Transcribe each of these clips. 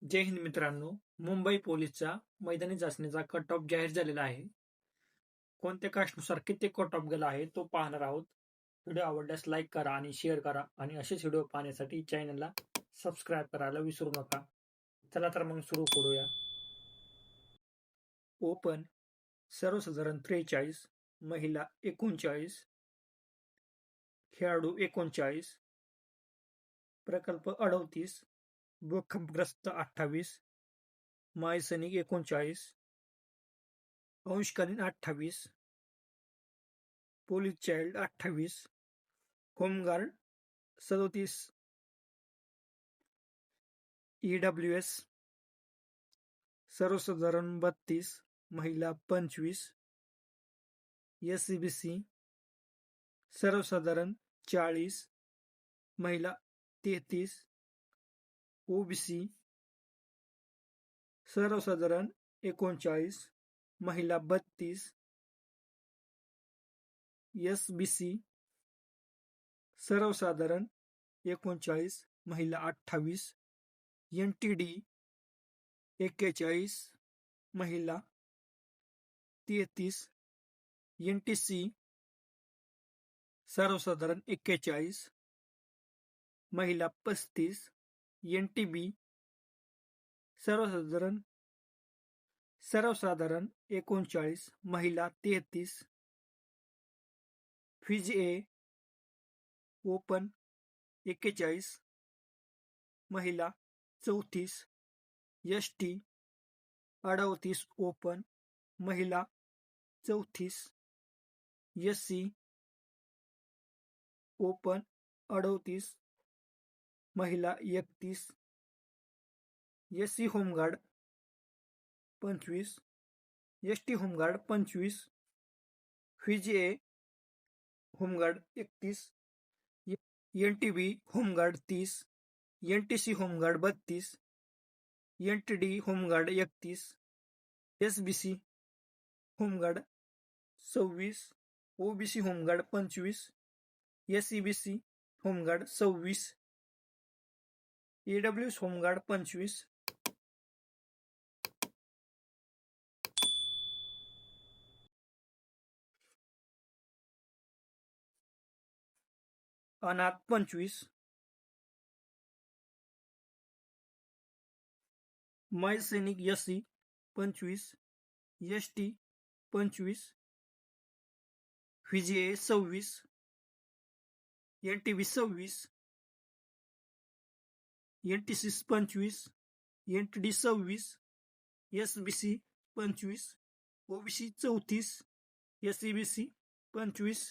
जय हिंद मित्रांनो. मुंबई पोलीसचा मैदानी चाचणीचा कट ऑफ जाहीर झालेला आहे. कोणत्या कास्टनुसार किती कट ऑफ गेला आहे तो पाहणार आहोत. व्हिडिओ आवडल्यास लाईक करा आणि शेअर करा आणि असेच व्हिडिओ पाहण्यासाठी चॅनलला सबस्क्राईब करायला विसरू नका. चला तर मग सुरू करूया. ओपन सर्वसाधारण 43, महिला 39, खेळाडू 39, प्रकल्प 38, भूकंपग्रस्त 28, माय सैनिक 39, अंशकालीन 28, पोलीस चाइल्ड 28, होमगार्ड 37, EWS सर्वसाधारण 32, महिला 25, SCBC सर्वसाधारण 40, महिला 33, OBC सर्वसाधारण 39, महिला 32, SBC सर्वसाधारण 39, महिला 28, NTD 41, महिला 33, NTC सर्वसाधारण 41, महिला 35, NTB सर्वसाधारण 39, महिला 33, फिज ए ओपन 41, महिला 34, ST 38 ओपन, महिला 34, SC ओपन 38, महिला 31, SC होमगार्ड 25, ST होमगार्ड 25, फिज A home guard 31, NTB home guard 30, NTC home guard 32, NTD home guard 31, SBC home guard 26, OBC home guard 25, SCBC home guard 26, EWS home guard 25, अनाथ 25, माय सैनिक SC 25, ST 25, फिज A 26, NTB 26, NTC 25, NTD 26, SBC 25, OBC 34, SCBC 25,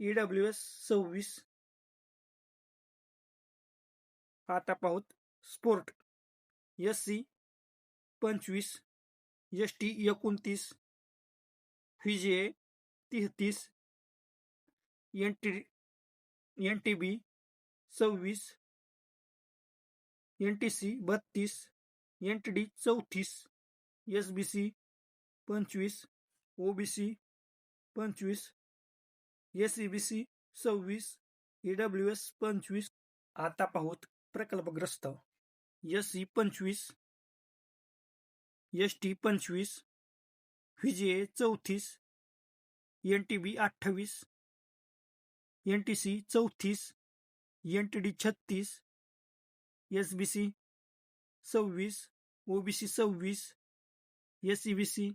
EWS 26. आता पाहूत sport. SC 25, ST 29, fees ए 33, NTB 26, NTC 32, NTD 34, SBC 25, OBC 25, SCBC 26, EWS 25. आता पाहूत प्रकल्पग्रस्त. SC 25, ST 25, फिज A 34, NTB 28, NTC 34, NTD 36, SBC 26, OBC 26, SCBC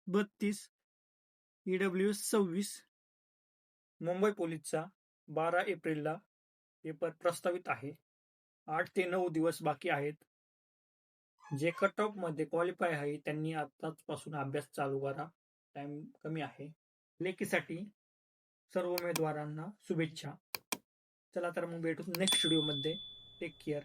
32, EWS 26. Mumbai पोलीसचा 12 एप्रिलला paper प्रस्तावित आहे. 8 ते 9 दिवस बाकी आहेत. जे कट ऑफ मध्ये क्वालिफाय आहे त्यांनी आताच पासून अभ्यास चालू करा. टाइम कमी आहे. लेखीसाठी सर्व उमेदवारांना शुभेच्छा. चला तर मग भेटू नेक्स्ट व्हिडिओ मध्ये. Take care.